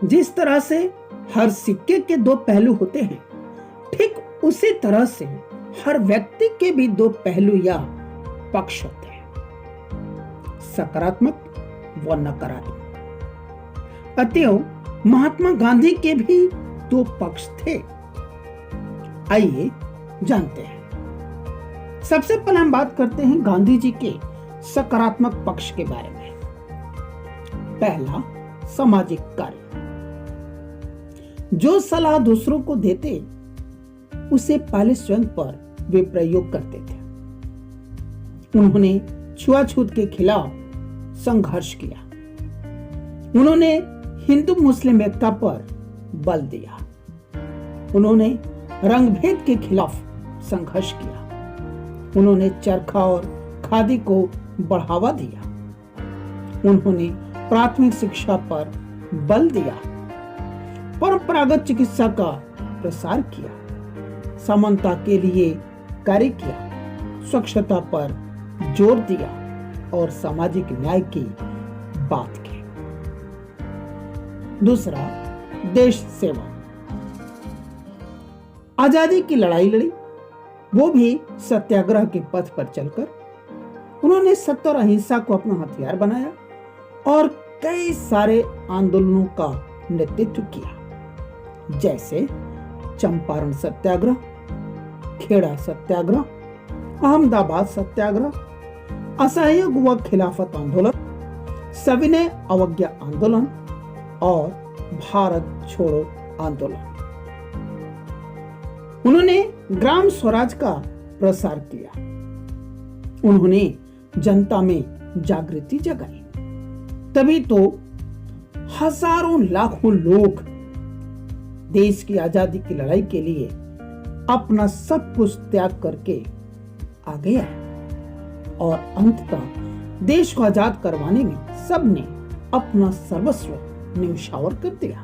जिस तरह से हर सिक्के के दो पहलू होते हैं, ठीक उसी तरह से हर व्यक्ति के भी दो पहलू या पक्ष होते हैं, सकारात्मक व नकारात्मक। अतएव महात्मा गांधी के भी दो पक्ष थे। आइए जानते हैं। सबसे पहले हम बात करते हैं गांधी जी के सकारात्मक पक्ष के बारे में। पहला, सामाजिक कार्य। जो सलाह दूसरों को देते उसे पहले स्वयं पर वे प्रयोग करते थे। उन्होंने छुआछूत के खिलाफ संघर्ष किया। उन्होंने हिंदू मुस्लिम एकता पर बल दिया। उन्होंने रंगभेद के खिलाफ संघर्ष किया। उन्होंने चरखा और खादी को बढ़ावा दिया। उन्होंने प्राथमिक शिक्षा पर बल दिया, परंपरागत चिकित्सा का प्रसार किया, समानता के लिए कार्य किया, स्वच्छता पर जोर दिया और सामाजिक न्याय की बात की। दूसरा, देश सेवा। आजादी की लड़ाई लड़ी, वो भी सत्याग्रह के पथ पर चलकर। उन्होंने सत्य और अहिंसा को अपना हथियार बनाया और कई सारे आंदोलनों का नेतृत्व किया, जैसे चंपारण सत्याग्रह, खेड़ा सत्याग्रह, अहमदाबाद सत्याग्रह, असहयोग व खिलाफत आंदोलन, सविनय अवज्ञा आंदोलन और भारत छोड़ो आंदोलन। उन्होंने ग्राम स्वराज का प्रसार किया। उन्होंने जनता में जागृति जगाई। तभी तो हजारों लाखों लोग देश की आजादी की लड़ाई के लिए अपना सब कुछ त्याग करके आ गया और अंततः देश को आजाद करवाने में सबने अपना सर्वस्व न्यौछावर कर दिया।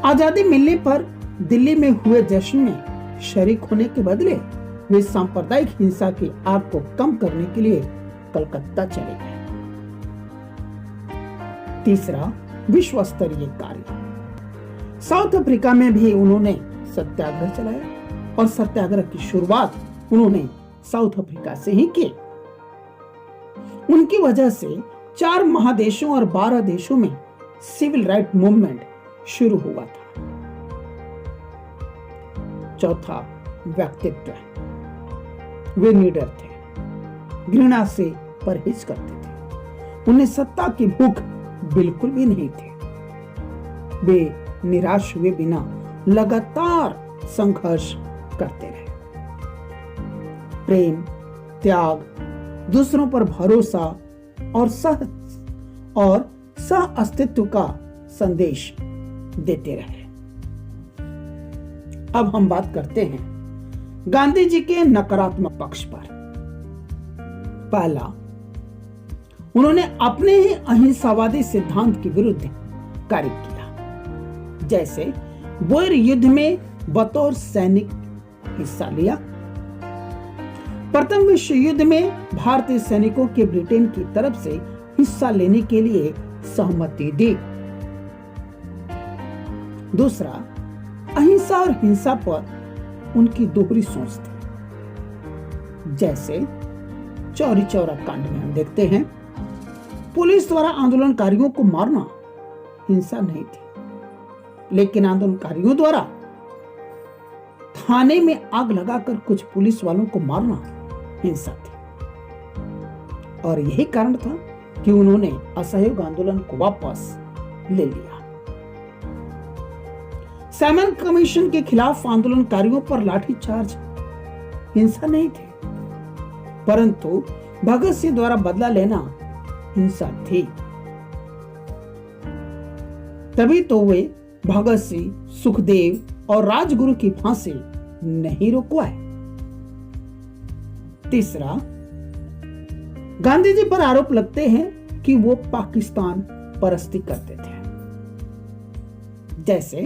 आजादी मिलने पर दिल्ली में हुए जश्न में शरीक होने के बदले वे सांप्रदायिक हिंसा की आग को कम करने के लिए कलकत्ता चले गए। तीसरा, विश्व स्तरीय कार्य। साउथ अफ्रीका में भी उन्होंने सत्याग्रह चलाया और सत्याग्रह की शुरुआत उन्होंने साउथ अफ्रीका से ही की। उनकी वजह से 4 महादेशों और 12 देशों में सिविल राइट मूवमेंट शुरू हुआ था। चौथा, व्यक्तित्व। वे निडर थे, घृणा से परहेज करते थे। उन्हें सत्ता की भूख बिल्कुल भी नहीं थी। वे निराश हुए बिना लगातार संघर्ष करते रहे। प्रेम, त्याग, दूसरों पर भरोसा और सह अस्तित्व का संदेश देते रहे। अब हम बात करते हैं गांधी जी के नकारात्मक पक्ष पर। पहला, उन्होंने अपने ही अहिंसावादी सिद्धांत के विरुद्ध कार्य किया, जैसे बोयर युद्ध में बतौर सैनिक हिस्सा लिया, प्रथम विश्व युद्ध में भारतीय सैनिकों के ब्रिटेन की तरफ से हिस्सा लेने के लिए सहमति दी। दूसरा, अहिंसा और हिंसा पर उनकी दोहरी सोच थी, जैसे चौरी चौरा कांड में हम देखते हैं पुलिस द्वारा आंदोलनकारियों को मारना हिंसा नहीं थी, लेकिन आंदोलनकारियों द्वारा थाने में आग लगाकर कुछ पुलिस वालों को मारना हिंसा थी। और यही कारण था कि उन्होंने असहयोग आंदोलन को वापस ले लिया। सैमन कमीशन के खिलाफ आंदोलनकारियों पर लाठीचार्ज हिंसा नहीं थी, परंतु भगत सिंह द्वारा बदला लेना हिंसा थी। तभी तो वे भगत सिंह, सुखदेव और राजगुरु की फांसी नहीं रुकवाए। तीसरा, गांधी जी पर आरोप लगते हैं कि वो पाकिस्तान परस्ती करते थे, जैसे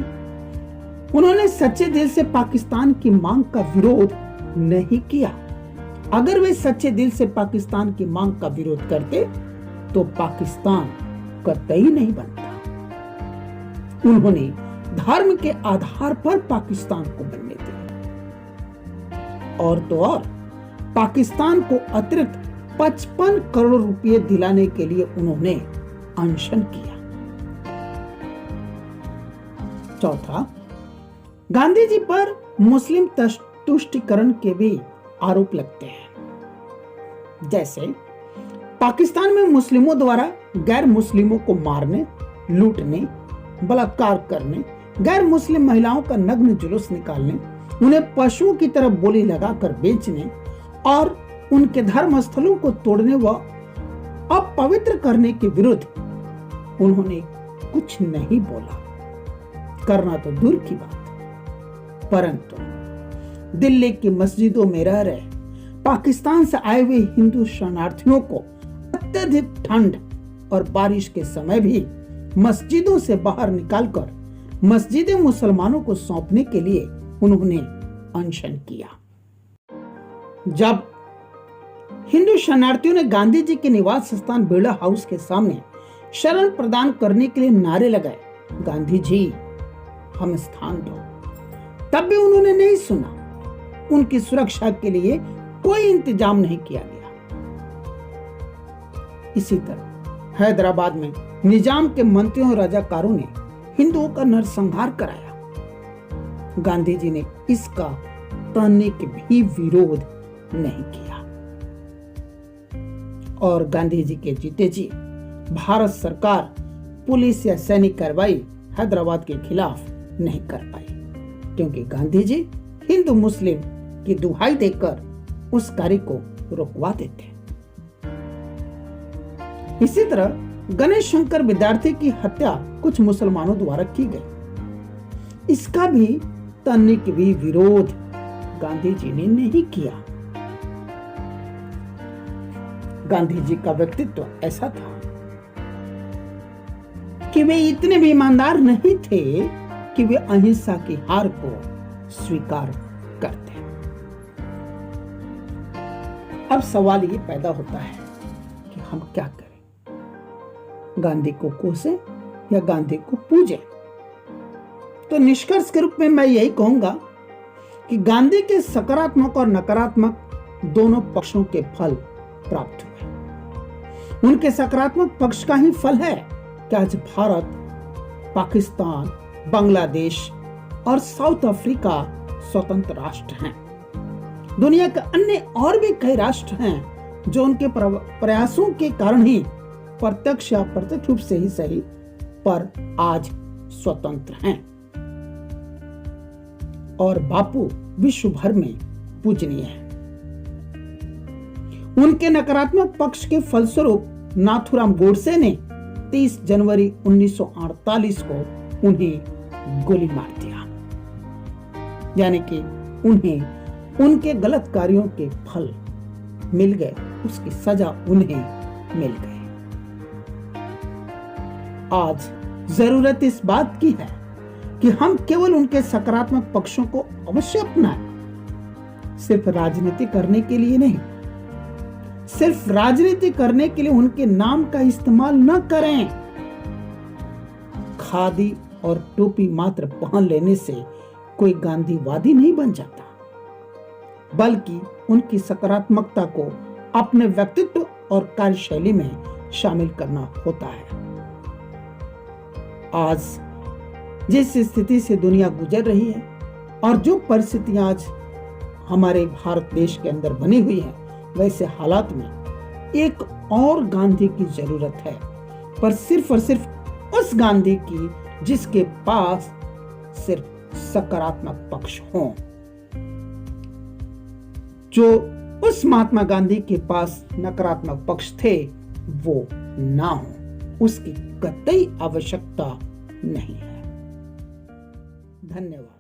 उन्होंने सच्चे दिल से पाकिस्तान की मांग का विरोध नहीं किया। अगर वे सच्चे दिल से पाकिस्तान की मांग का विरोध करते तो पाकिस्तान कतई नहीं बनता। उन्होंने धर्म के आधार पर पाकिस्तान को बनने दिया, और तो और पाकिस्तान को अतिरिक्त 55 करोड़ रुपए दिलाने के लिए उन्होंने अनशन किया। चौथा, गांधी जी पर मुस्लिम तुष्टीकरण के भी आरोप लगते हैं। जैसे पाकिस्तान में मुस्लिमों द्वारा गैर मुस्लिमों को मारने, लूटने, बलात्कार करने, गैर मुस्लिम महिलाओं का नग्न जुलूस निकालने, उन्हें पशुओं की तरह बोली लगाकर बेचने और उनके धर्म स्थलों को तोड़ने व अपवित्र करने के विरुद्ध उन्होंने कुछ नहीं बोला, करना तो दूर की बात। परंतु दिल्ली की मस्जिदों में रह रहे पाकिस्तान से आए हुए हिंदू शरणार्थियों को अत्यधिक ठंड और बारिश के समय भी मस्जिदों से बाहर निकालकर मस्जिदें मुसलमानों को सौंपने के लिए उन्होंने अनशन किया। जब हिंदू शरणार्थियों ने गांधी जी के निवास स्थान बिरला हाउस के सामने शरण प्रदान करने के लिए नारे लगाए, गांधी जी हमें स्थान दो, तब भी उन्होंने नहीं सुना। उनकी सुरक्षा के लिए कोई इंतजाम नहीं किया गया। इसी तरह हैदराबाद में निजाम के मंत्रियों और रजाकारों ने हिंदुओं का नरसंहार कराया। गांधी जी ने इसका तनिक भी विरोध नहीं किया और गांधी जी के जीते जी भारत सरकार पुलिस या सैनिक कार्रवाई हैदराबाद के खिलाफ नहीं कर पाई, क्योंकि गांधी जी हिंदू मुस्लिम की दुहाई देकर उस कार्य को रुकवा देते। इसी तरह गणेश शंकर विद्यार्थी की हत्या कुछ मुसलमानों द्वारा की गई। इसका भी तनिक भी विरोध गांधी जी ने नहीं किया। गांधी जी का व्यक्तित्व ऐसा था कि वे इतने भी ईमानदार नहीं थे कि वे अहिंसा की हार को स्वीकार करते। अब सवाल ये पैदा होता है कि हम क्या करें, गांधी को कोसे या गांधी को पूजे? तो निष्कर्ष के रूप में मैं यही कहूंगा कि गांधी के सकारात्मक और नकारात्मक दोनों पक्षों के फल प्राप्त हुए। उनके सकारात्मक पक्ष का ही फल है कि आज भारत, पाकिस्तान, बांग्लादेश और साउथ अफ्रीका स्वतंत्र राष्ट्र हैं। दुनिया के अन्य और भी कई राष्ट्र हैं जो उनके प्रयासों के कारण ही प्रत्यक्ष या अप्रत्यक्ष रूप से ही सही पर आज स्वतंत्र हैं और बापू विश्व भर में पूजनीय है। उनके नकारात्मक पक्ष के फलस्वरूप नाथूराम गोडसे ने 30 जनवरी 1948 को उन्हें गोली मार दिया, यानी कि उन्हें उनके गलत कार्यों के फल मिल गए, उसकी सजा उन्हें मिल गई। आज जरूरत इस बात की है कि हम केवल उनके सकारात्मक पक्षों को अवश्य अपनाएं, सिर्फ राजनीति करने के लिए नहीं। सिर्फ राजनीति करने के लिए उनके नाम का इस्तेमाल न करें। खादी और टोपी मात्र पहन लेने से कोई गांधीवादी नहीं बन जाता, बल्कि उनकी सकारात्मकता को अपने व्यक्तित्व और कार्यशैली में शामिल करना होता है। आज जिस स्थिति से दुनिया गुजर रही है और जो परिस्थितियां आज हमारे भारत देश के अंदर बनी हुई है, वैसे हालात में एक और गांधी की जरूरत है, पर सिर्फ और सिर्फ उस गांधी की जिसके पास सिर्फ सकारात्मक पक्ष हों। जो उस महात्मा गांधी के पास नकारात्मक पक्ष थे वो ना हो, उसकी कतई आवश्यकता नहीं है। धन्यवाद।